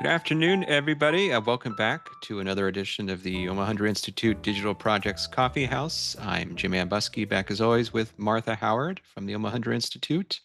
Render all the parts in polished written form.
Good afternoon, everybody. Welcome back to another edition of the Omohundro Institute Digital Projects Coffee House. I'm Jim Ambuski, back as always with Martha Howard from the Omohundro Institute.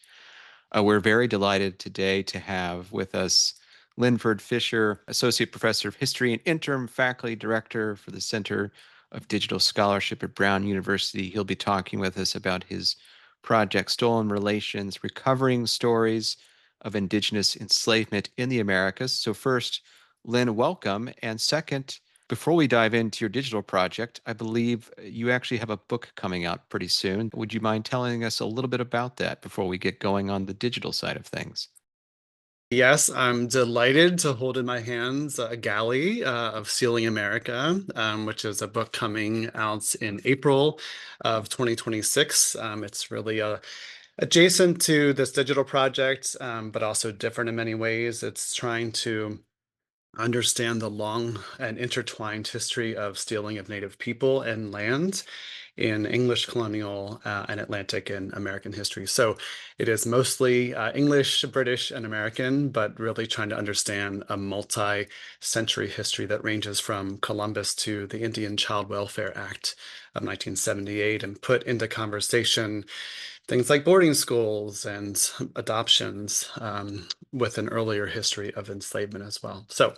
We're very delighted today to have with us Linford Fisher, Associate Professor of History and Interim Faculty Director for the Center of Digital Scholarship at Brown University. He'll be talking with us about his project, Stolen Relations, Recovering Stories of Indigenous Enslavement in the Americas. So first, Lynn, welcome. And second, before we dive into your digital project, I believe you actually have a book coming out pretty soon. Would you mind telling us a little bit about that before we get going on the digital side of things? Yes, I'm delighted to hold in my hands a galley of Sealing America, which is a book coming out in April of 2026. It's really adjacent to this digital project, but also different in many ways. It's trying to understand the long and intertwined history of stealing of Native people and land in English colonial and Atlantic and American history. So it is mostly English, British, and American, but really trying to understand a multi-century history that ranges from Columbus to the Indian Child Welfare Act of 1978 and put into conversation things like boarding schools and adoptions with an earlier history of enslavement as well. So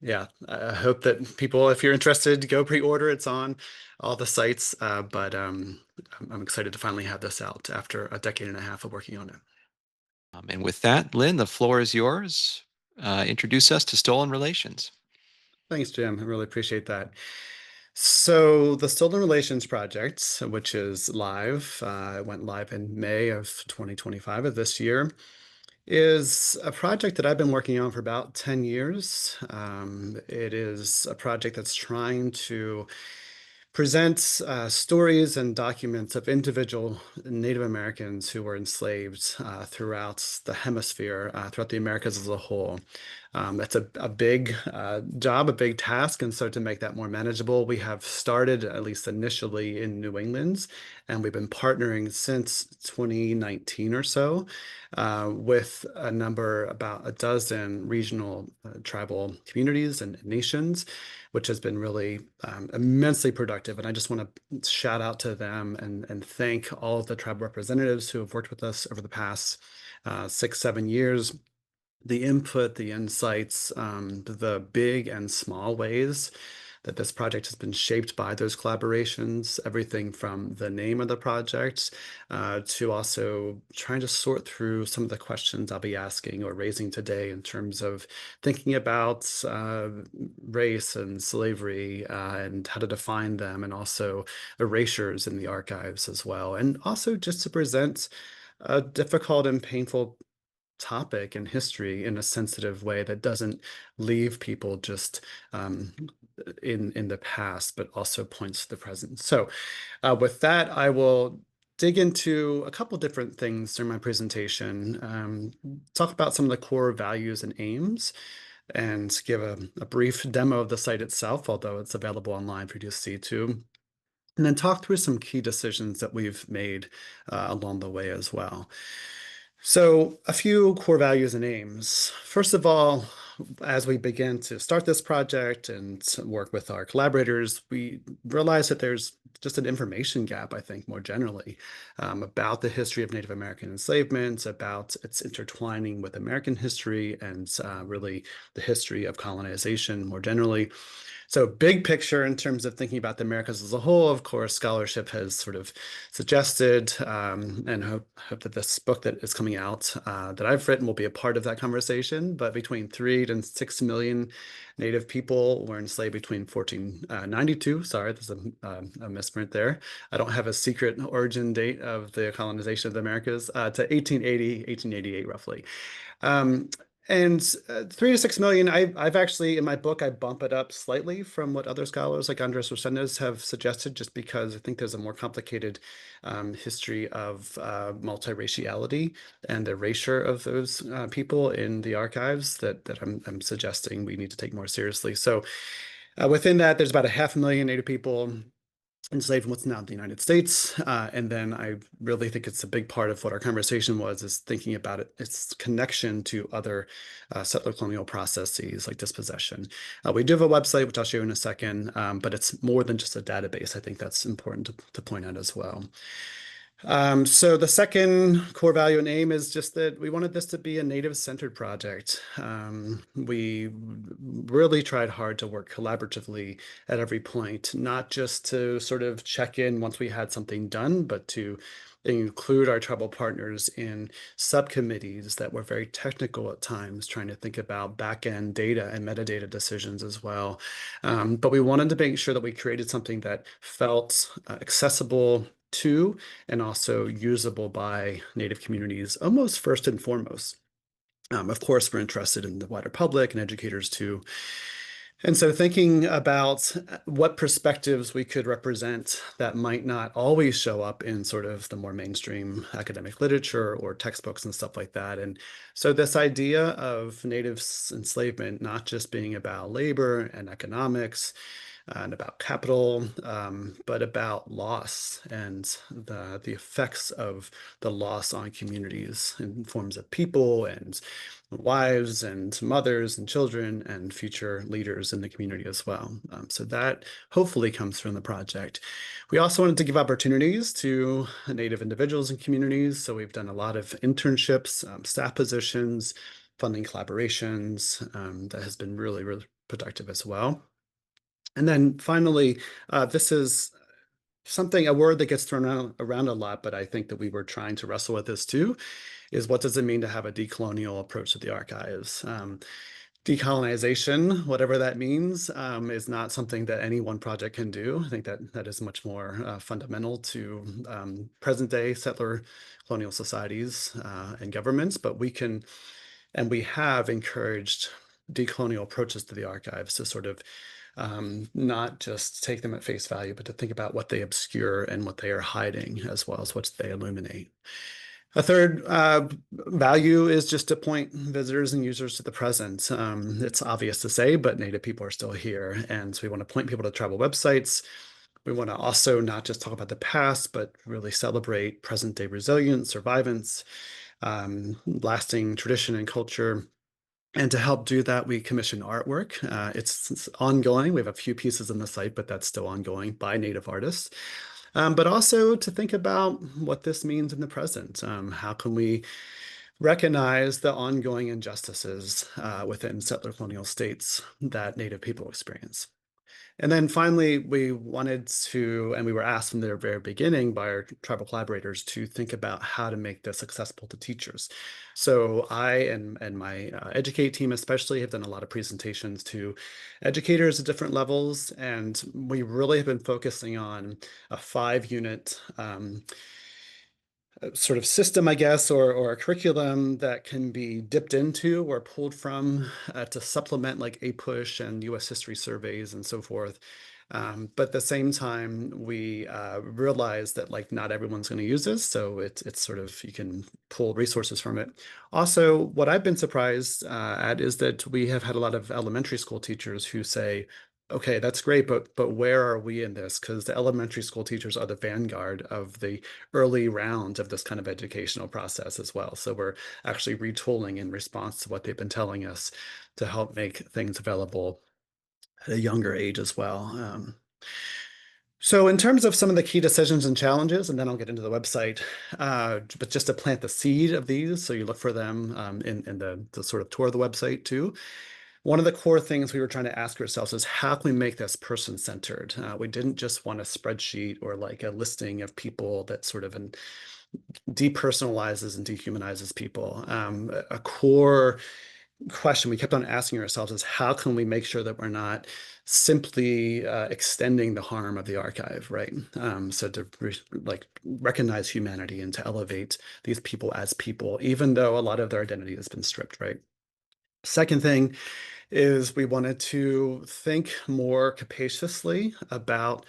yeah, I hope that people, if you're interested, go pre-order. It's on all the sites, but I'm excited to finally have this out after a decade and a half of working on it. And with that, Lynn, the floor is yours. Introduce us to Stolen Relations. Thanks, Jim. I really appreciate that. So the Stolen Relations Project, which is live, went live in May of 2025 of this year, is a project that I've been working on for about 10 years. It is a project that's trying to present stories and documents of individual Native Americans who were enslaved throughout the hemisphere, throughout the Americas as a whole. That's a big job, a big task. And so to make that more manageable, we have started, at least initially, in New England, and we've been partnering since 2019 or so with a number, about a dozen regional tribal communities and nations, which has been really immensely productive. And I just want to shout out to them and thank all of the tribal representatives who have worked with us over the past 6, 7 years. The input, the insights, the big and small ways that this project has been shaped by those collaborations, everything from the name of the project to also trying to sort through some of the questions I'll be asking or raising today in terms of thinking about race and slavery and how to define them, and also erasures in the archives as well. And also just to present a difficult and painful topic in history in a sensitive way that doesn't leave people just in the past, but also points to the present. So with that, I will dig into a couple different things during my presentation, talk about some of the core values and aims, and give a brief demo of the site itself, although it's available online for you to see too. And then talk through some key decisions that we've made along the way as well. So, a few core values and aims. First of all, as we begin to start this project and work with our collaborators, we realize that there's just an information gap, I think, more generally, about the history of Native American enslavement, about its intertwining with American history, and really the history of colonization more generally. So big picture in terms of thinking about the Americas as a whole, of course, scholarship has sort of suggested, and hope that this book that is coming out that I've written will be a part of that conversation. But between 3 to 6 million Native people were enslaved between 1492. Sorry, there's a misprint there. I don't have a secret origin date of the colonization of the Americas to 1880, 1888, roughly. Um, and 3 to 6 million, I've actually, in my book, I bump it up slightly from what other scholars like Andres Rosendez have suggested, just because I think there's a more complicated history of multiraciality and the erasure of those people in the archives that I'm suggesting we need to take more seriously. So within that, there's about a 500,000 Native people. enslaved in what's now the United States. And then I really think it's a big part of what our conversation was, is thinking about its connection to other settler colonial processes like dispossession. We do have a website, which I'll show you in a second, but it's more than just a database. I think that's important to point out as well. So the second core value and aim is just that we wanted this to be a native-centered project. We really tried hard to work collaboratively at every point, not just to sort of check in once we had something done, but to include our tribal partners in subcommittees that were very technical at times, trying to think about back-end data and metadata decisions as well. But we wanted to make sure that we created something that felt accessible to and also usable by Native communities almost first and foremost. Of course, we're interested in the wider public and educators too. And so thinking about what perspectives we could represent that might not always show up in sort of the more mainstream academic literature or textbooks and stuff like that. And so this idea of Native enslavement not just being about labor and economics, and about capital, but about loss and the effects of the loss on communities in forms of people and wives and mothers and children and future leaders in the community as well. So that hopefully comes from the project. We also wanted to give opportunities to Native individuals and communities. So we've done a lot of internships, staff positions, funding collaborations. That has been really, really productive as well. And then finally, this is a word that gets thrown around a lot, but I think that we were trying to wrestle with this too, is what does it mean to have a decolonial approach to the archives? Decolonization, whatever that means, is not something that any one project can do. I think that is much more fundamental to present day settler colonial societies and governments, but we can, and we have encouraged decolonial approaches to the archives to sort of not just take them at face value, but to think about what they obscure and what they are hiding, as well as what they illuminate. A third value is just to point visitors and users to the present. It's obvious to say, but Native people are still here. And so we want to point people to tribal websites. We want to also not just talk about the past, but really celebrate present day resilience, survivance, lasting tradition and culture. And to help do that, we commission artwork. It's ongoing. We have a few pieces on the site, but that's still ongoing by Native artists. But also to think about what this means in the present. How can we recognize the ongoing injustices within settler colonial states that Native people experience? And then finally, we wanted to, and we were asked from the very beginning by our tribal collaborators to think about how to make this accessible to teachers. So I and my Educate team especially have done a lot of presentations to educators at different levels, and we really have been focusing on a 5-unit sort of system, I guess, or a curriculum that can be dipped into or pulled from to supplement like APUSH and US history surveys and so forth. But at the same time, we realize that like not everyone's going to use this, so it's sort of you can pull resources from it. Also, what I've been surprised at is that we have had a lot of elementary school teachers who say, okay, that's great, but where are we in this? Because the elementary school teachers are the vanguard of the early round of this kind of educational process as well. So we're actually retooling in response to what they've been telling us to help make things available at a younger age as well. So in terms of some of the key decisions and challenges, and then I'll get into the website, but just to plant the seed of these, so you look for them in the sort of tour of the website too. One of the core things we were trying to ask ourselves is how can we make this person-centered? We didn't just want a spreadsheet or like a listing of people that sort of depersonalizes and dehumanizes people. A core question we kept on asking ourselves is how can we make sure that we're not simply extending the harm of the archive, right? So to recognize humanity and to elevate these people as people, even though a lot of their identity has been stripped, right? Second thing is we wanted to think more capaciously about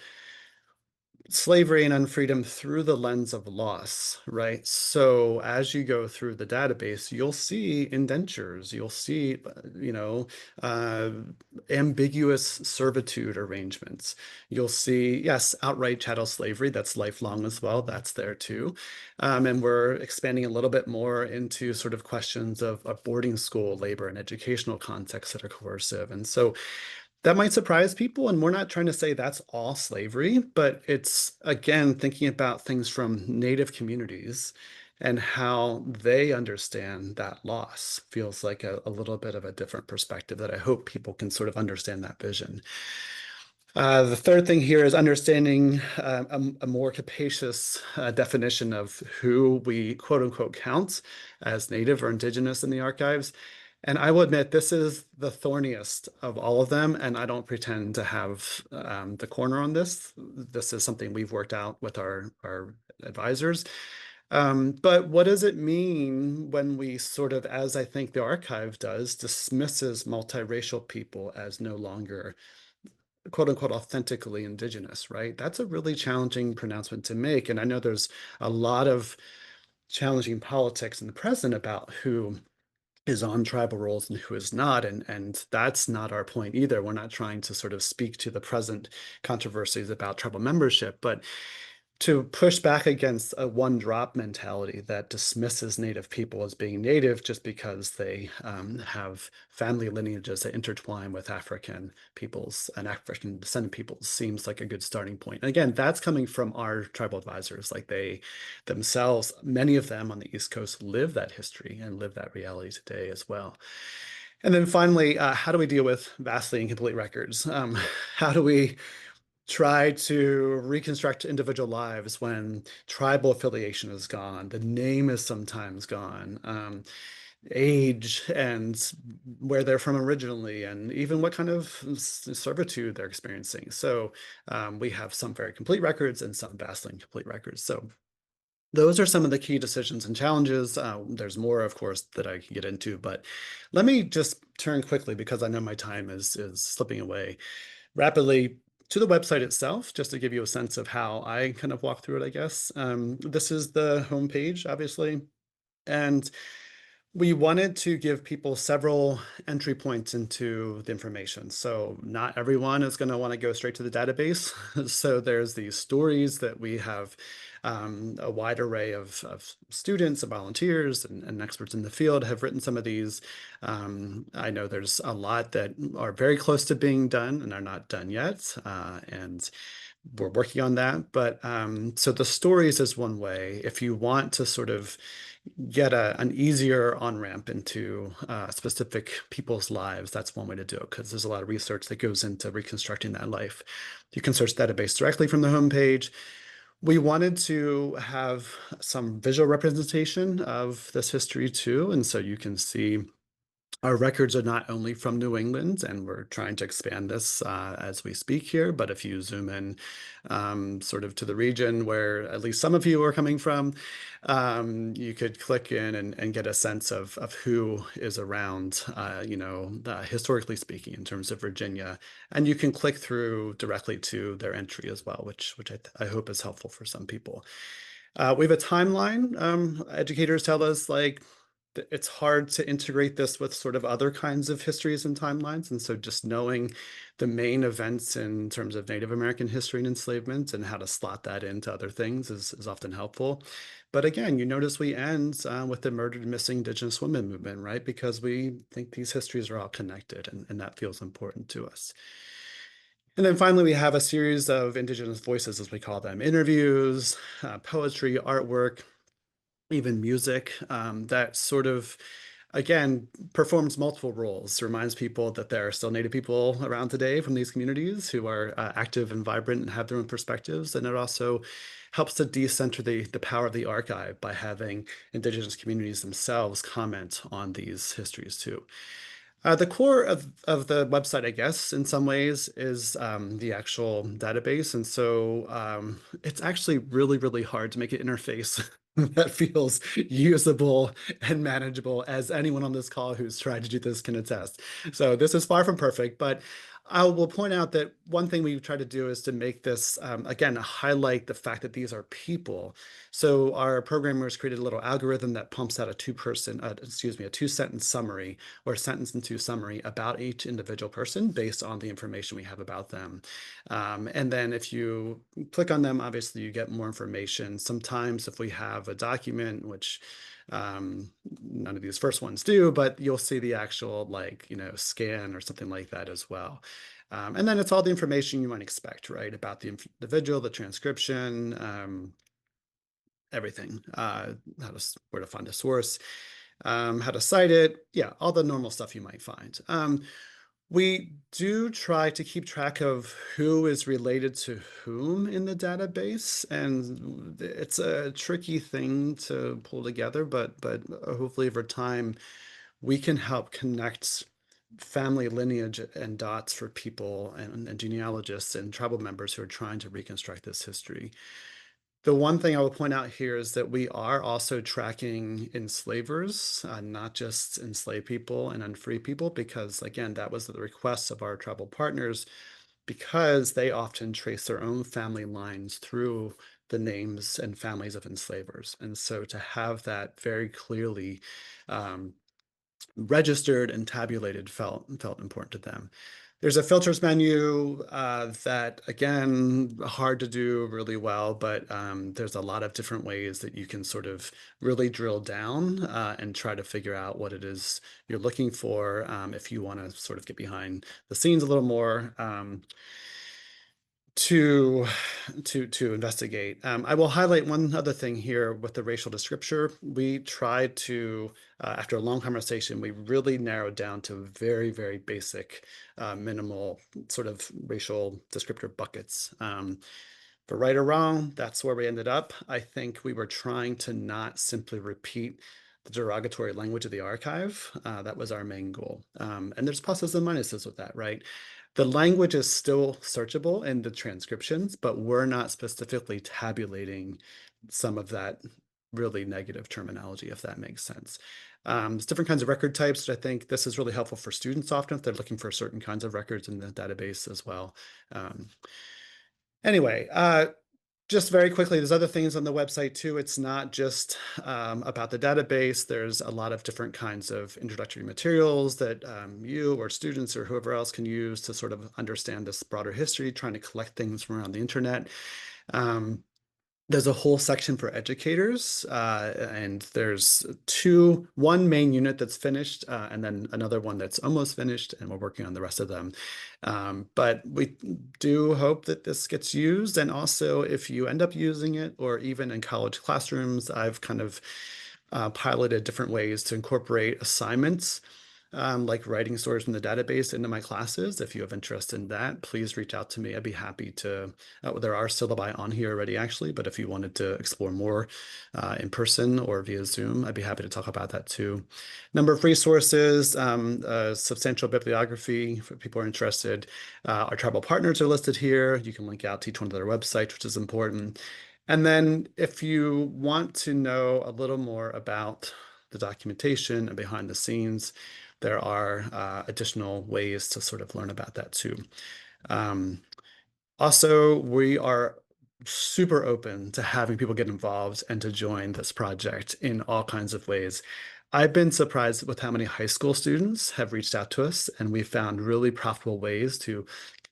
slavery and unfreedom through the lens of loss, right? So as you go through the database, you'll see indentures, you'll see, uh, ambiguous servitude arrangements. You'll see, yes, outright chattel slavery, that's lifelong as well, that's there too. And we're expanding a little bit more into sort of questions of boarding school labor and educational contexts that are coercive. And so that might surprise people, and we're not trying to say that's all slavery, but it's again thinking about things from Native communities and how they understand that loss feels like a little bit of a different perspective that I hope people can sort of understand that vision. The third thing here is understanding a more capacious definition of who we quote unquote count as Native or Indigenous in the archives. And I will admit, this is the thorniest of all of them, and I don't pretend to have the corner on this. This is something we've worked out with our advisors. But what does it mean when we sort of, as I think the archive does, dismisses multiracial people as no longer quote unquote authentically indigenous, right? That's a really challenging pronouncement to make. And I know there's a lot of challenging politics in the present about who is on tribal roles and who is not. And that's not our point either. We're not trying to sort of speak to the present controversies about tribal membership, but to push back against a one drop mentality that dismisses Native people as being Native just because they have family lineages that intertwine with African peoples and African descendant peoples seems like a good starting point. And again, that's coming from our tribal advisors. Like they themselves, many of them on the East Coast live that history and live that reality today as well. And then finally, how do we deal with vastly incomplete records? How do we try to reconstruct individual lives when tribal affiliation is gone, the name is sometimes gone, age and where they're from originally, and even what kind of servitude they're experiencing. So we have some very complete records and some vastly incomplete records. So those are some of the key decisions and challenges. There's more, of course, that I can get into, but let me just turn quickly because I know my time is slipping away rapidly to the website itself, just to give you a sense of how I kind of walk through it, I guess. This is the homepage, obviously. And we wanted to give people several entry points into the information. So not everyone is going to want to go straight to the database. So there's these stories that we have a wide array of students and volunteers and experts in the field have written some of these. I know there's a lot that are very close to being done and are not done yet. And we're working on that. But so the stories is one way. If you want to sort of get an easier on-ramp into specific people's lives, that's one way to do it because there's a lot of research that goes into reconstructing that life. You can search database directly from the homepage. We wanted to have some visual representation of this history too, and so you can see our records are not only from New England, and we're trying to expand this as we speak here. But if you zoom in sort of to the region where at least some of you are coming from, you could click in and get a sense of who is around, historically speaking, in terms of Virginia. And you can click through directly to their entry as well, which I hope is helpful for some people. We have a timeline. Educators tell us like it's hard to integrate this with sort of other kinds of histories and timelines. And so just knowing the main events in terms of Native American history and enslavement and how to slot that into other things is often helpful. But again, you notice we end with the murdered and missing Indigenous women movement, right? Because we think these histories are all connected and that feels important to us. And then finally, we have a series of Indigenous voices, as we call them, interviews, poetry, artwork, even music that sort of, again, performs multiple roles, reminds people that there are still Native people around today from these communities who are active and vibrant and have their own perspectives. And it also helps to decenter the power of the archive by having Indigenous communities themselves comment on these histories too. The core of the website, I guess, in some ways, is the actual database. And so it's actually really, really hard to make an interface that feels usable and manageable, as anyone on this call who's tried to do this can attest. So this is far from perfect, but I will point out that one thing we try to do is to make this, again, highlight the fact that these are people. So our programmers created a little algorithm that pumps out a a 2 sentence summary or sentence and two summary about each individual person based on the information we have about them. And then if you click on them, obviously you get more information. Sometimes if we have a document, which none of these first ones do, but you'll see the actual scan or something like that as well. And then it's all the information you might expect, right? About the individual, the transcription, everything, where to find a source, how to cite it. Yeah, all the normal stuff you might find. We do try to keep track of who is related to whom in the database, and it's a tricky thing to pull together, but hopefully over time we can help connect family lineage and dots for people and genealogists and tribal members who are trying to reconstruct this history. The one thing I will point out here is that we are also tracking enslavers, not just enslaved people and unfree people, because again, that was the request of our tribal partners, because they often trace their own family lines through the names and families of enslavers. And so to have that very clearly um, registered and tabulated felt important to them. There's a filters menu that, again, hard to do really well, but there's a lot of different ways that you can sort of really drill down and try to figure out what it is you're looking for if you want to sort of get behind the scenes a little more. To to investigate. I will highlight one other thing here with the racial descriptor. We tried to, after a long conversation, we really narrowed down to very, very basic, minimal sort of racial descriptor buckets. For right or wrong, that's where we ended up. I think we were trying to not simply repeat the derogatory language of the archive. That was our main goal. And there's pluses and minuses with that, right? The language is still searchable in the transcriptions, but we're not specifically tabulating some of that really negative terminology, if that makes sense. There's different kinds of record types. I think this is really helpful for students often if they're looking for certain kinds of records in the database as well. Um, Anyway, just very quickly, there's other things on the website too. It's not just about the database. There's a lot of different kinds of introductory materials that you or students or whoever else can use to sort of understand this broader history, trying to collect things from around the internet. Um, there's a whole section for educators, and there's one main unit that's finished, and then another one that's almost finished, and we're working on the rest of them. But we do hope that this gets used, and also if you end up using it, or even in college classrooms, I've kind of piloted different ways to incorporate assignments like writing stories from the database into my classes. If you have interest in that, please reach out to me. I'd be happy to. There are syllabi on here already, actually, but if you wanted to explore more in person or via Zoom, I'd be happy to talk about that too. Number of resources, substantial bibliography for people who are interested. Our tribal partners are listed here. You can link out to each one of their websites, which is important. And then if you want to know a little more about the documentation and behind the scenes, there are additional ways to sort of learn about that too. Um, Also, we are super open to having people get involved and to join this project in all kinds of ways. I've been surprised with how many high school students have reached out to us, and we found really profitable ways to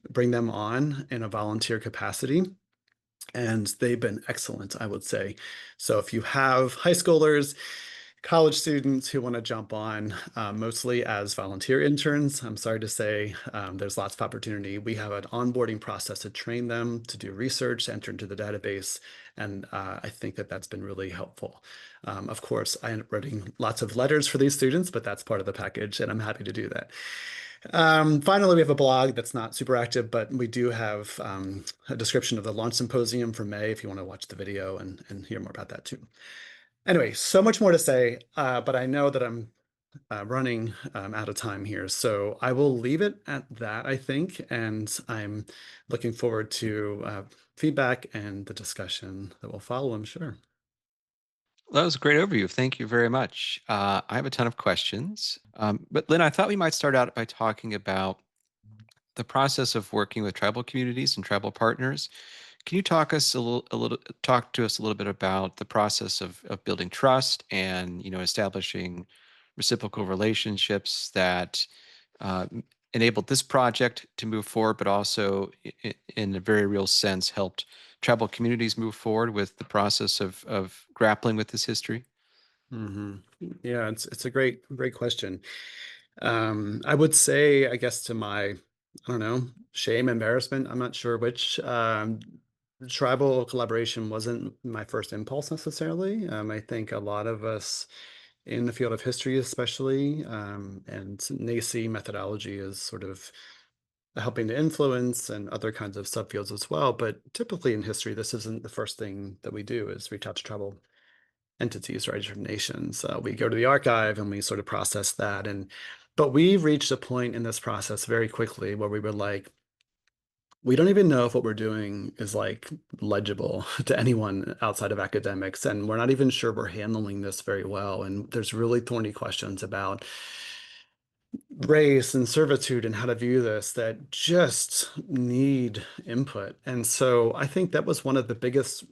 bring them on in a volunteer capacity. And they've been excellent, I would say. So if you have high schoolers, college students who want to jump on, mostly as volunteer interns, I'm sorry to say, there's lots of opportunity. We have an onboarding process to train them to do research, enter into the database, and I think that that's been really helpful. Of course, I end up writing lots of letters for these students, but that's part of the package, and I'm happy to do that. Finally, we have a blog that's not super active, but we do have a description of the launch symposium for May if you want to watch the video and hear more about that too. Anyway, so much more to say, but I know that I'm running out of time here. So I will leave it at that, I think. And I'm looking forward to feedback and the discussion that will follow, I'm sure. That was a great overview. Thank you very much. I have a ton of questions. But Lynn, I thought we might start out by talking about the process of working with tribal communities and tribal partners. Can you talk to us a little bit about the process of building trust and establishing reciprocal relationships that enabled this project to move forward, but also in a very real sense helped tribal communities move forward with the process of grappling with this history? Hmm. Yeah, it's a great question. I would say, I guess, to my, I don't know, shame, embarrassment, I'm not sure which. Tribal collaboration wasn't my first impulse necessarily. I think a lot of us in the field of history, especially, and NACI methodology is sort of helping to influence and other kinds of subfields as well. But typically in history, this isn't the first thing that we do is reach out to tribal entities, right, different nations. We go to the archive and we sort of process that. But we reached a point in this process very quickly where we were like, we don't even know if what we're doing is like legible to anyone outside of academics, and we're not even sure we're handling this very well. And there's really thorny questions about race and servitude and how to view this that just need input. And so I think that was one of the biggest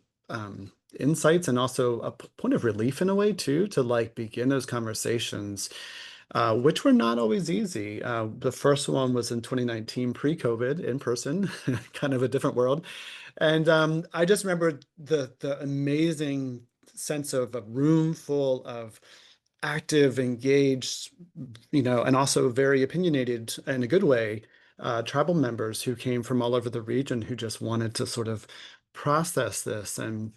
insights and also a point of relief in a way too, to like begin those conversations, which were not always easy. The first one was in 2019, pre-COVID, in person, kind of a different world. And I just remember the amazing sense of a room full of active, engaged, and also very opinionated in a good way, tribal members who came from all over the region who just wanted to sort of process this. And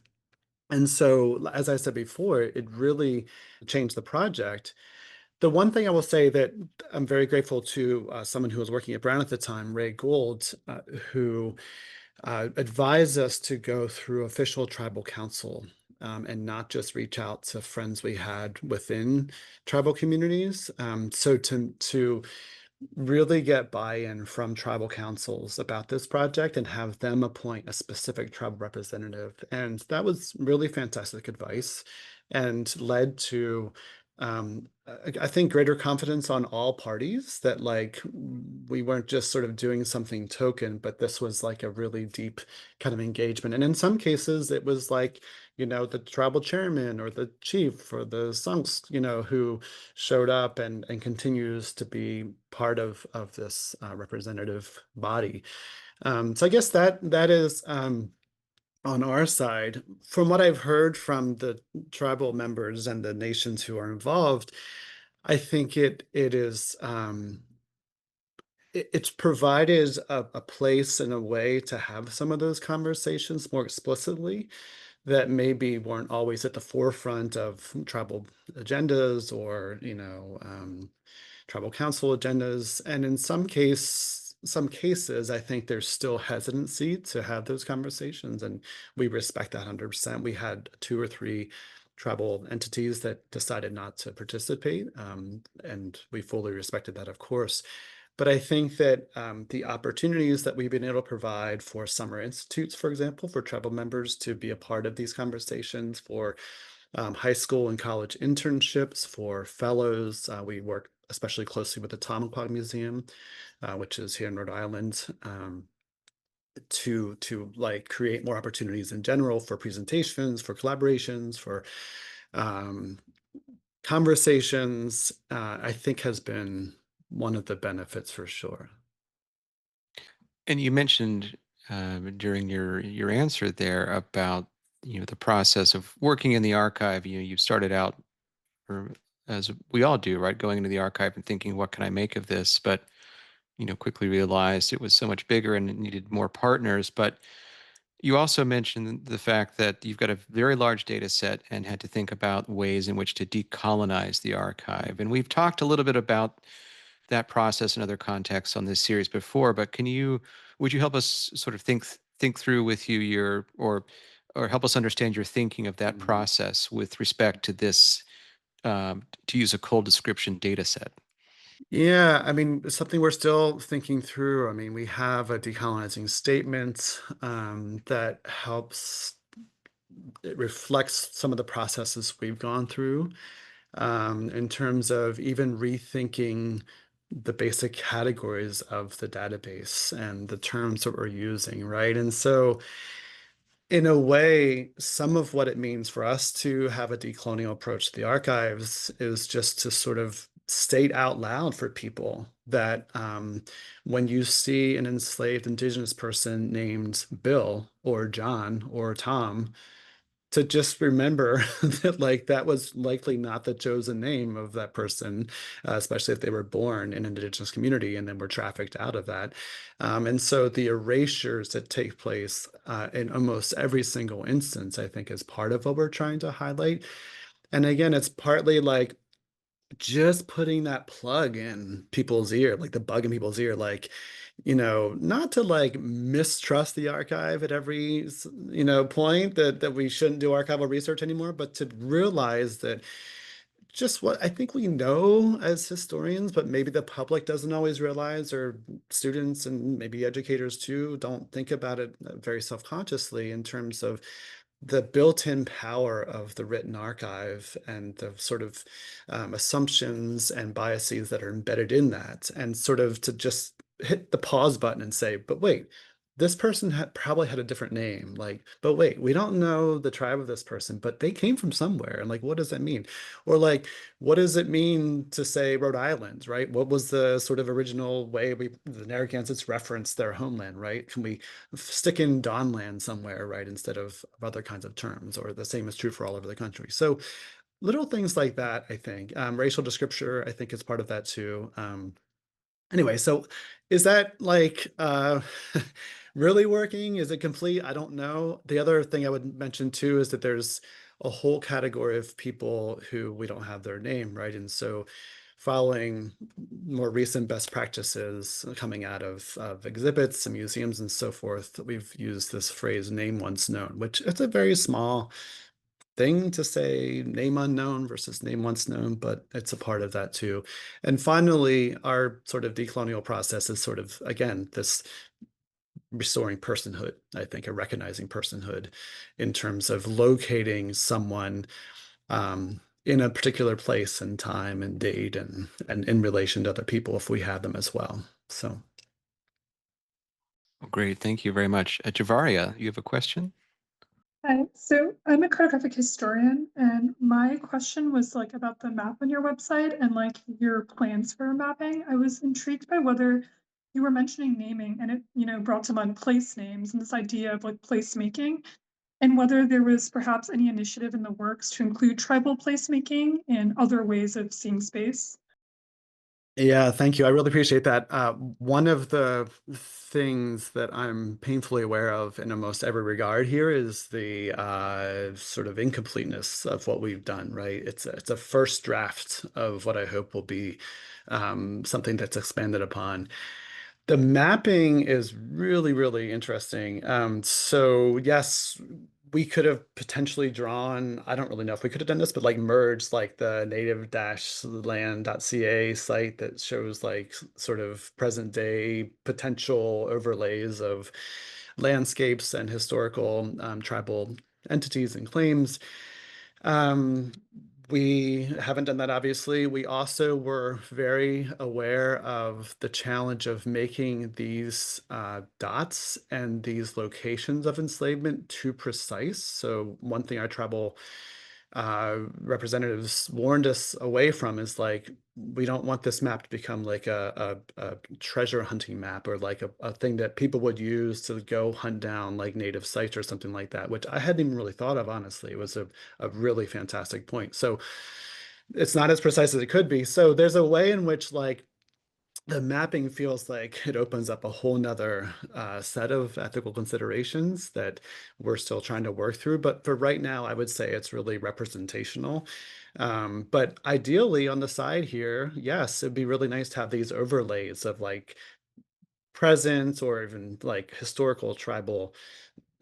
so, as I said before, it really changed the project. The one thing I will say that I'm very grateful to someone who was working at Brown at the time, Ray Gould, who advised us to go through official tribal council, and not just reach out to friends we had within tribal communities. So to really get buy-in from tribal councils about this project and have them appoint a specific tribal representative. And that was really fantastic advice and led to, I think, greater confidence on all parties that like we weren't just sort of doing something token, but this was like a really deep kind of engagement. And in some cases, it was like, the tribal chairman or the chief or the sunks, who showed up and continues to be part of this representative body. So I guess that is on our side. From what I've heard from the tribal members and the nations who are involved, I think it's provided a place and a way to have some of those conversations more explicitly that maybe weren't always at the forefront of tribal agendas or tribal council agendas. And in some cases, I think there's still hesitancy to have those conversations, and we respect that 100%. We had two or three tribal entities that decided not to participate, and we fully respected that, of course. But I think that the opportunities that we've been able to provide for summer institutes, for example, for tribal members to be a part of these conversations, for high school and college internships, for fellows. We work especially closely with the Tamaqua Museum, which is here in Rhode Island, to like create more opportunities in general for presentations, for collaborations, for um, conversations. I think has been one of the benefits for sure. And you mentioned during your answer there about the process of working in the archive. You started out, or as we all do, right, going into the archive and thinking, what can I make of this? But quickly realized it was so much bigger and it needed more partners. But you also mentioned the fact that you've got a very large data set and had to think about ways in which to decolonize the archive. And we've talked a little bit about that process in other contexts on this series before, but would you help us sort of think through with you or help us understand your thinking of that Mhm. process with respect to this, to use a cold description data set? Yeah, I mean, it's something we're still thinking through. I mean, we have a decolonizing statement that helps, it reflects some of the processes we've gone through in terms of even rethinking the basic categories of the database and the terms that we're using, right? And so in a way, some of what it means for us to have a decolonial approach to the archives is just to sort of state out loud for people that when you see an enslaved Indigenous person named Bill or John or Tom, to just remember that like that was likely not the chosen name of that person, especially if they were born in an Indigenous community and then were trafficked out of that. And so the erasures that take place in almost every single instance, I think, is part of what we're trying to highlight. And again, it's partly like just putting that plug in people's ear, like the bug in people's ear, like, not to like mistrust the archive at every, point that we shouldn't do archival research anymore, but to realize that just what I think we know as historians, but maybe the public doesn't always realize, or students and maybe educators too don't think about it very self-consciously in terms of the built-in power of the written archive and the sort of assumptions and biases that are embedded in that, and sort of to just hit the pause button and say, but wait, this person had probably had a different name. Like, but wait, we don't know the tribe of this person, but they came from somewhere. And like, what does that mean? Or like, what does it mean to say Rhode Island, right? What was the sort of original way the Narragansetts referenced their homeland, right? Can we stick in Dawnland somewhere, right, instead of other kinds of terms, or the same is true for all over the country. So little things like that, I think. Racial descriptor, I think, is part of that too. Anyway, so is that like really working? Is it complete? I don't know. The other thing I would mention too is that there's a whole category of people who we don't have their name, right? And so following more recent best practices coming out of exhibits and museums and so forth, we've used this phrase name once known, which it's a very small thing to say name unknown versus name once known, but it's a part of that too. And finally, our sort of decolonial process is sort of, again, this restoring personhood, I think, or recognizing personhood in terms of locating someone in a particular place and time and date and in relation to other people if we have them as well. So Well, great. Thank you very much. Javaria, you have a question? Hi, so I'm a cartographic historian, and my question was like about the map on your website and like your plans for mapping. I was intrigued by whether you were mentioning naming and it, brought to mind place names and this idea of like placemaking, and whether there was perhaps any initiative in the works to include tribal placemaking and other ways of seeing space. yeah, thank you. I really appreciate that. One of the things that I'm painfully aware of in almost every regard here is the sort of incompleteness of what we've done, right? It's a first draft of what I hope will be something that's expanded upon. The mapping is really, really interesting. So yes, we could have potentially drawn, I don't really know if we could have done this, but like merged like the native-land.ca site that shows like sort of present day potential overlays of landscapes and historical tribal entities and claims. Um, we haven't done that, obviously. We also were very aware of the challenge of making these dots and these locations of enslavement too precise. So one thing our tribal representatives warned us away from is like, we don't want this map to become like a treasure hunting map, or like a thing that people would use to go hunt down like native sites or something like that, which I hadn't even really thought of, honestly. It was a really fantastic point. So it's not as precise as it could be. So there's a way in which like the mapping feels like it opens up a whole nother set of ethical considerations that we're still trying to work through. But for right now, I would say it's really representational. But ideally, on the side here, yes, it'd be really nice to have these overlays of like presence or even like historical tribal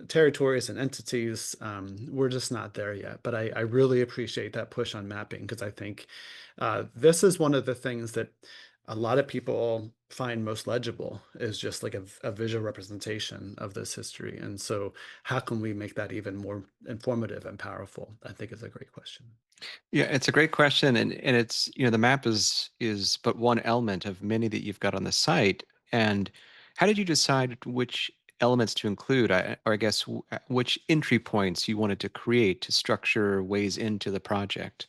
territories and entities. We're just not there yet. But I really appreciate that push on mapping, because I think this is one of the things that a lot of people find most legible is just like a visual representation of this history. And so how can we make that even more informative and powerful? I think is a great question. Yeah, it's a great question, and it's the map is but one element of many that you've got on the site. And how did you decide which elements to include, or I guess which entry points you wanted to create to structure ways into the project?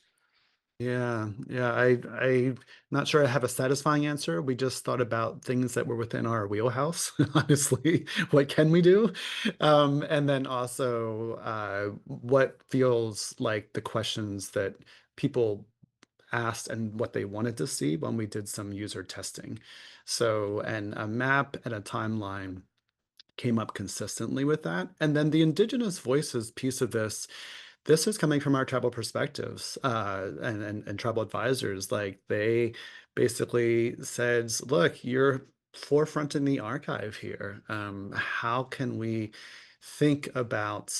Yeah, I'm not sure I have a satisfying answer. We just thought about things that were within our wheelhouse, honestly. What can we do? And then also what feels like the questions that people asked and what they wanted to see when we did some user testing. So, and a map and a timeline came up consistently with that. And then the Indigenous voices piece of this is coming from our tribal perspectives and tribal advisors. Like they basically said, look, you're forefronting the archive here. How can we think about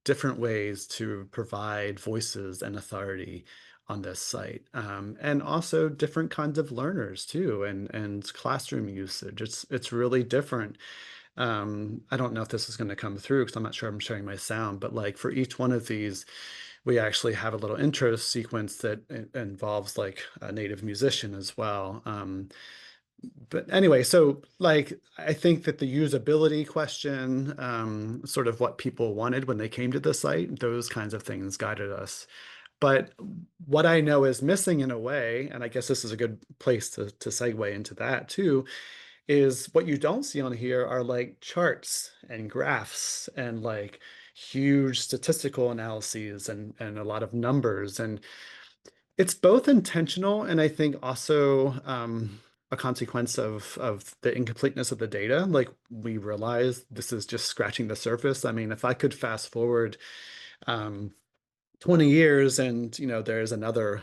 different ways to provide voices and authority on this site? And also different kinds of learners too, and classroom usage. It's really different. I don't know if this is going to come through because I'm not sure I'm sharing my sound, but like for each one of these, we actually have a little intro sequence that involves like a native musician as well. But anyway, so like I think that the usability question, sort of what people wanted when they came to the site, those kinds of things guided us. But what I know is missing in a way, and I guess this is a good place to segue into that too, is what you don't see on here are like charts and graphs and like huge statistical analyses and a lot of numbers. And it's both intentional and I think also a consequence of the incompleteness of the data. Like we realize this is just scratching the surface. I mean, if I could fast forward um, 20 years and there's another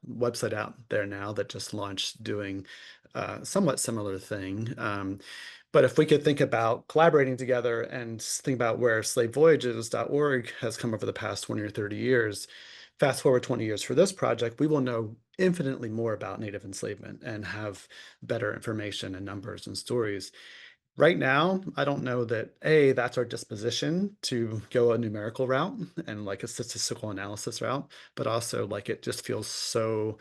website out there now that just launched doing somewhat similar thing. But if we could think about collaborating together and think about where slavevoyages.org has come over the past 20 or 30 years, fast forward 20 years for this project, we will know infinitely more about Native enslavement and have better information and numbers and stories. Right now, I don't know that that's our disposition to go a numerical route and like a statistical analysis route, but also like it just feels so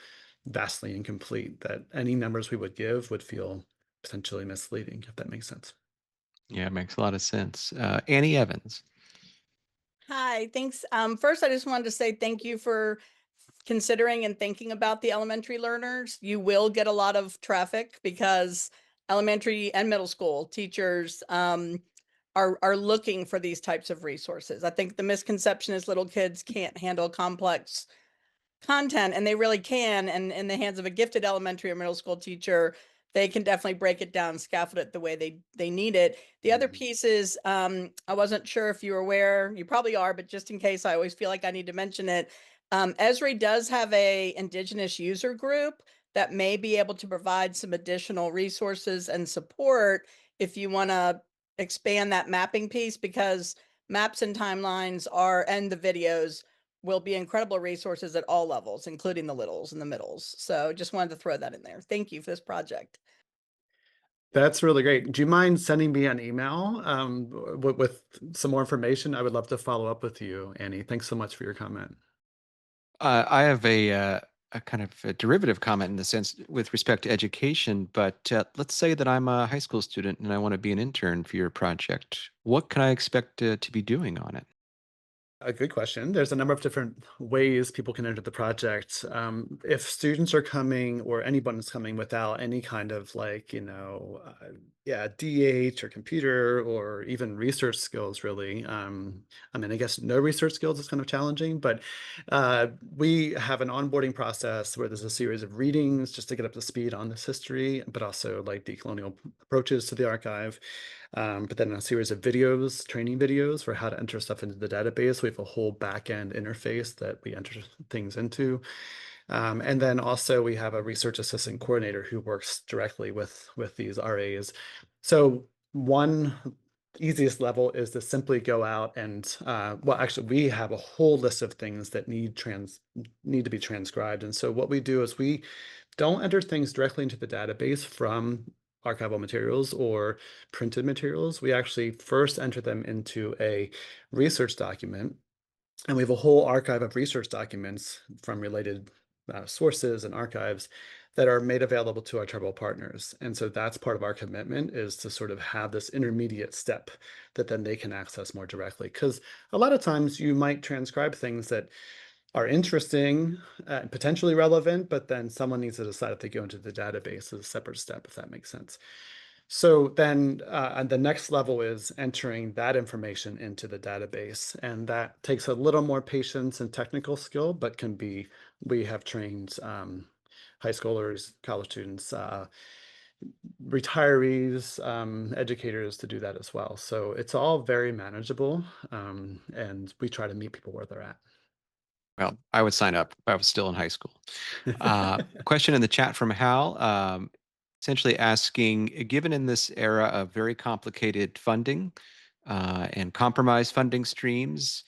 vastly incomplete that any numbers we would give would feel potentially misleading, if that makes sense. Yeah, it makes a lot of sense. Annie Evans. Hi, thanks. First, I just wanted to say thank you for considering and thinking about the elementary learners. You will get a lot of traffic because elementary and middle school teachers are looking for these types of resources. I think the misconception is little kids can't handle complex content, and they really can. And in the hands of a gifted elementary or middle school teacher, they can definitely break it down, scaffold it the way they need it. The other piece is, I wasn't sure if you were aware, you probably are, but just in case, I always feel like I need to mention it. Esri does have a Indigenous user group that may be able to provide some additional resources and support if you want to expand that mapping piece, because maps and timelines are, and the videos will be incredible resources at all levels, including the littles and the middles. So just wanted to throw that in there. Thank you for this project. That's really great. Do you mind sending me an email with some more information? I would love to follow up with you, Annie. Thanks so much for your comment. I have a kind of a derivative comment in the sense with respect to education, but let's say that I'm a high school student and I want to be an intern for your project. What can I expect to be doing on it? A good question. There's a number of different ways people can enter the project. If students are coming or anyone is coming without any kind of like, yeah, DH or computer or even research skills, really. I mean, I guess no research skills is kind of challenging, but we have an onboarding process where there's a series of readings just to get up to speed on this history, but also like decolonial approaches to the archive. But then a series of videos, training videos for how to enter stuff into the database. We have a whole back-end interface that we enter things into. And then also we have a research assistant coordinator who works directly with these RAs. So one easiest level is to simply go out and, well, actually we have a whole list of things that need to be transcribed. And so what we do is we don't enter things directly into the database from archival materials or printed materials. We actually first enter them into a research document, and we have a whole archive of research documents from related sources and archives that are made available to our tribal partners. And so that's part of our commitment, is to sort of have this intermediate step that then they can access more directly. Because a lot of times you might transcribe things that are interesting, potentially relevant, but then someone needs to decide if they go into the database as a separate step, if that makes sense. So then and the next level is entering that information into the database. And that takes a little more patience and technical skill, but we have trained high schoolers, college students, retirees, educators to do that as well. So it's all very manageable. And we try to meet people where they're at. Well, I would sign up if I was still in high school. Question in the chat from Hal, essentially asking, given in this era of very complicated funding and compromised funding streams,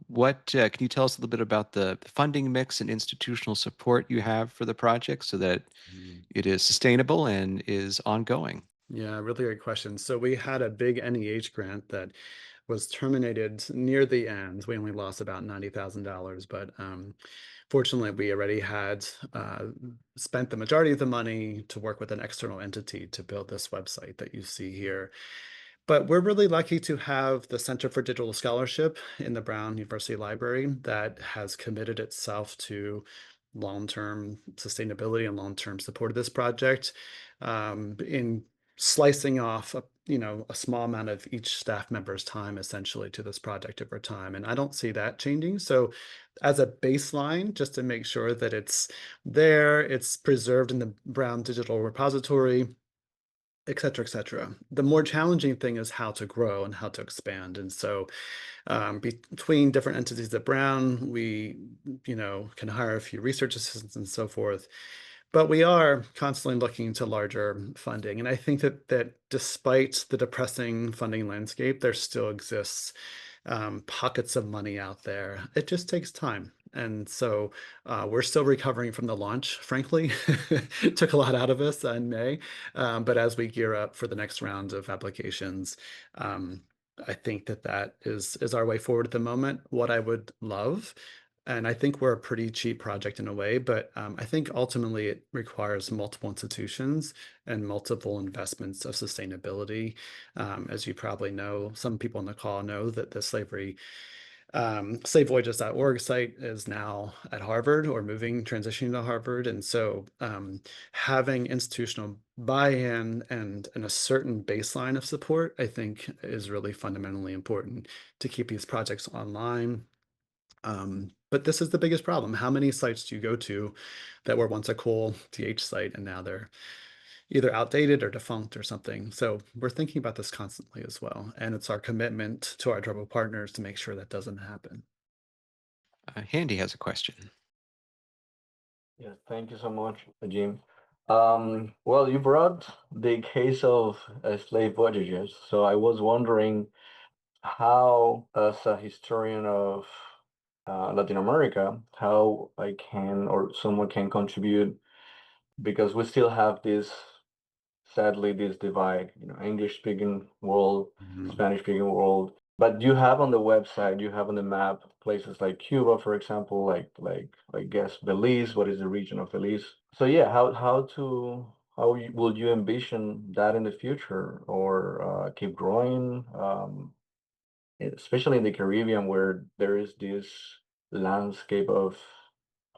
what can you tell us a little bit about the funding mix and institutional support you have for the project so that it is sustainable and is ongoing? Yeah, really great question. So we had a big NEH grant that was terminated near the end. We only lost about $90,000, but fortunately, we already had spent the majority of the money to work with an external entity to build this website that you see here. But we're really lucky to have the Center for Digital Scholarship in the Brown University Library that has committed itself to long-term sustainability and long-term support of this project, in slicing off a small amount of each staff member's time essentially to this project over time. And I don't see that changing. So as a baseline, just to make sure that it's there, it's preserved in the Brown Digital Repository, et cetera, et cetera. The more challenging thing is how to grow and how to expand. And so between different entities at Brown, we, can hire a few research assistants and so forth. But we are constantly looking to larger funding. And I think that despite the depressing funding landscape, there still exists pockets of money out there. It just takes time. And so we're still recovering from the launch, frankly. It took a lot out of us in May. But as we gear up for the next round of applications, I think that is our way forward at the moment. What I would love, and I think we're a pretty cheap project in a way, but I think ultimately it requires multiple institutions and multiple investments of sustainability. As you probably know, some people on the call know that the slavevoyages.org site is now at Harvard, or transitioning to Harvard. And so having institutional buy-in and a certain baseline of support, I think, is really fundamentally important to keep these projects online. But this is the biggest problem. How many sites do you go to that were once a cool TH site and now they're either outdated or defunct or something? So we're thinking about this constantly as well. And it's our commitment to our tribal partners to make sure that doesn't happen. Handy has a question. Yes, thank you so much, Jim. Well, you brought the case of slave voyages, so I was wondering how, as a historian of Latin America, how I can or someone can contribute, because we still have this, sadly, this divide, English speaking world, Spanish speaking world. But you have on the website, you have on the map places like Cuba, for example, like I guess Belize. What is the region of Belize? So yeah, will you envision that in the future, or keep growing? Especially in the Caribbean, where there is this landscape of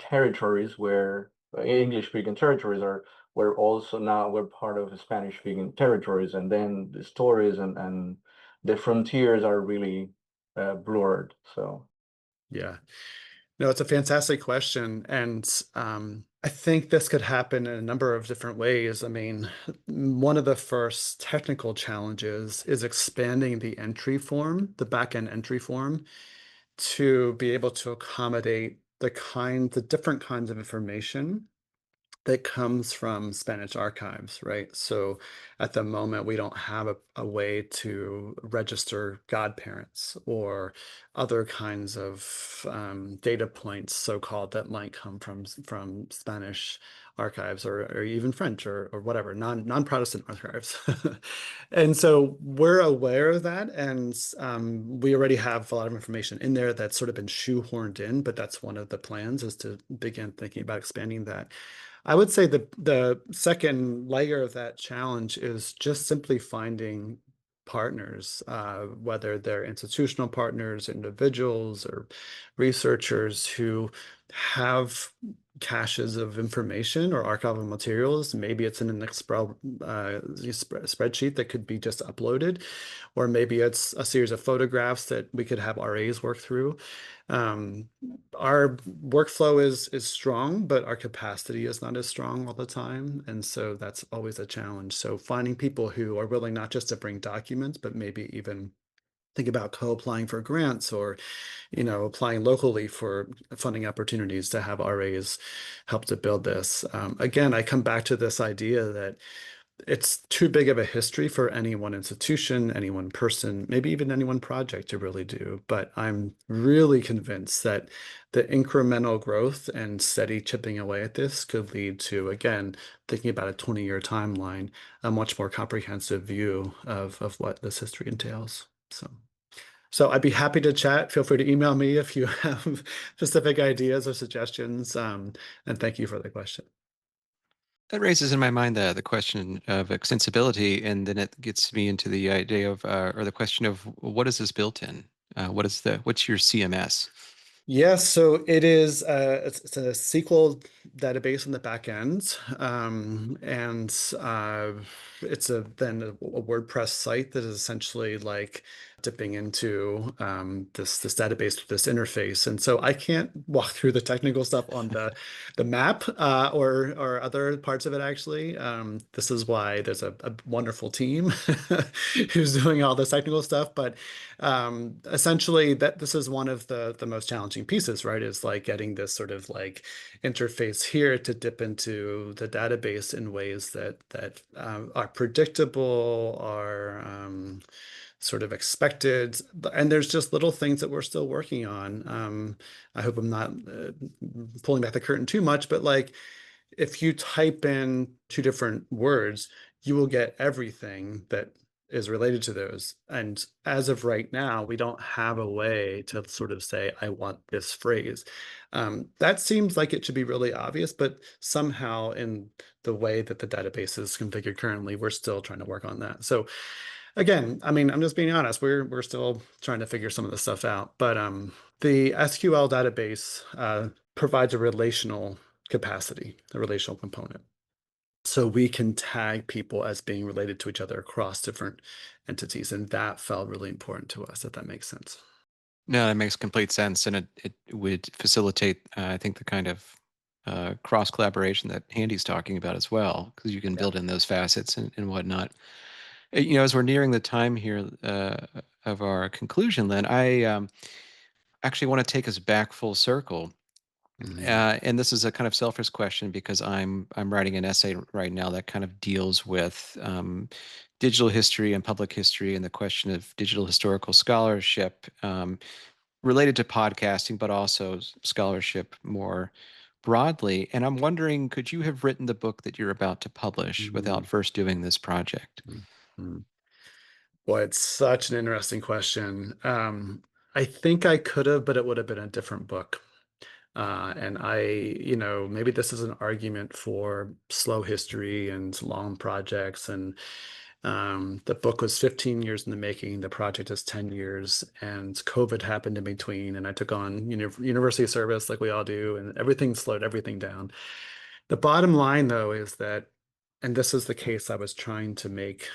territories where English-speaking territories are, where also now we're part of Spanish-speaking territories, and then the stories and the frontiers are really blurred. So Yeah. No, it's a fantastic question. And I think this could happen in a number of different ways. I mean, one of the first technical challenges is expanding the entry form, the backend entry form, to be able to accommodate the different kinds of information that comes from Spanish archives, right? So at the moment, we don't have a way to register godparents or other kinds of data points, so-called, that might come from Spanish archives, or even French, or whatever, non-Protestant archives. And so we're aware of that, and we already have a lot of information in there that's sort of been shoehorned in, but that's one of the plans, is to begin thinking about expanding that. I would say the second layer of that challenge is just simply finding partners, whether they're institutional partners, individuals, or researchers who have caches of information or archival materials. Maybe it's in an Excel spreadsheet that could be just uploaded, or maybe it's a series of photographs that we could have RAs work through. Our workflow is strong, but our capacity is not as strong all the time. And so that's always a challenge. So finding people who are willing not just to bring documents, but maybe even think about co-applying for grants, or applying locally for funding opportunities to have RAs help to build this. Again, I come back to this idea that it's too big of a history for any one institution, any one person, maybe even any one project to really do. But I'm really convinced that the incremental growth and steady chipping away at this could lead to, again, thinking about a 20-year timeline, a much more comprehensive view of what this history entails. So I'd be happy to chat. Feel free to email me if you have specific ideas or suggestions. And thank you for the question. That raises in my mind the question of extensibility, and then it gets me into the idea of, or the question of, what is this built in? What's your CMS? Yes, so it is. It's a SQL database on the back end, and it's then a WordPress site that is essentially like dipping into this database with this interface. And so I can't walk through the technical stuff on the map, or other parts of it. Actually, this is why there's a wonderful team who's doing all this technical stuff. But essentially, this is one of the most challenging pieces, right? Is like getting this sort of like interface here to dip into the database in ways that are predictable, are sort of expected. And there's just little things that we're still working on. I hope I'm not pulling back the curtain too much, but like, if you type in two different words, you will get everything that is related to those. And as of right now, we don't have a way to sort of say, I want this phrase. That seems like it should be really obvious, but somehow in the way that the database is configured currently, we're still trying to work on that. So again, I mean, I'm just being honest, we're still trying to figure some of this stuff out. But the SQL database provides a relational capacity, a relational component. So we can tag people as being related to each other across different entities. And that felt really important to us, if that makes sense. No, that makes complete sense, and it would facilitate, I think, the kind of cross collaboration that Handy's talking about as well, because you can build in those facets and whatnot. As we're nearing the time here of our conclusion, Lynn, I actually want to take us back full circle. And this is a kind of selfish question, because I'm writing an essay right now that kind of deals with digital history and public history, and the question of digital historical scholarship related to podcasting, but also scholarship more broadly. And I'm wondering, could you have written the book that you're about to publish without first doing this project? Mm-hmm. Boy, it's such an interesting question. I think I could have, but it would have been a different book. And maybe this is an argument for slow history and long projects. And the book was 15 years in the making. The project is 10 years, and COVID happened in between. And I took on university service like we all do, and everything slowed everything down. The bottom line, though, is that, and this is the case I was trying to make,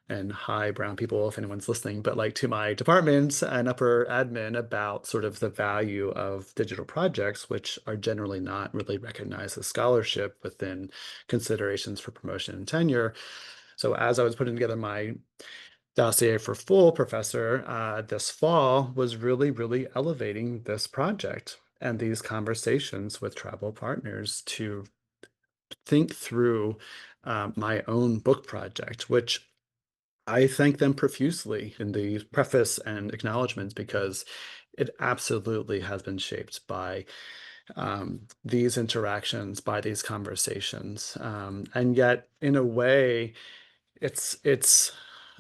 and hi, brown people, if anyone's listening, but like to my department and upper admin about sort of the value of digital projects, which are generally not really recognized as scholarship within considerations for promotion and tenure. So as I was putting together my dossier for full professor this fall, was really, really elevating this project and these conversations with tribal partners to think through my own book project, which I thank them profusely in the preface and acknowledgments, because it absolutely has been shaped by these interactions, by these conversations. And yet, in a way, it's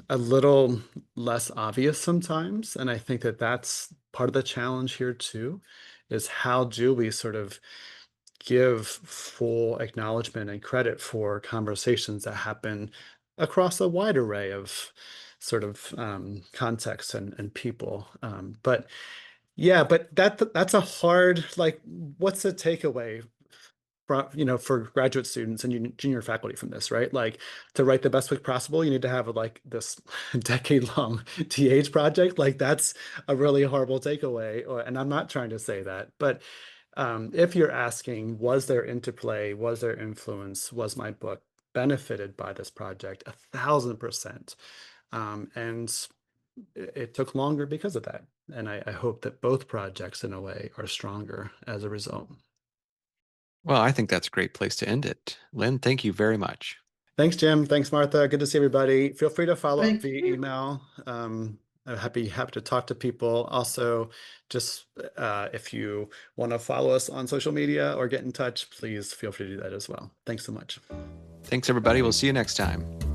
a little less obvious sometimes. And I think that that's part of the challenge here too, is how do we sort of give full acknowledgement and credit for conversations that happen across a wide array of sort of contexts and people. But yeah, but that's a hard, like, what's the takeaway for graduate students and junior faculty from this, right? Like, to write the best book possible, you need to have like this decade-long TH project. Like, that's a really horrible takeaway. And I'm not trying to say that, but if you're asking, was there interplay, was there influence, was my book benefited by this project? 1,000%. And it took longer because of that. And I hope that both projects, in a way, are stronger as a result. Well, I think that's a great place to end it. Lynn, thank you very much. Thanks, Jim. Thanks, Martha. Good to see everybody. Feel free to follow up Thank via you. email. I'm happy to talk to people. Also, just if you want to follow us on social media or get in touch, please feel free to do that as well. Thanks so much. Thanks, everybody. We'll see you next time.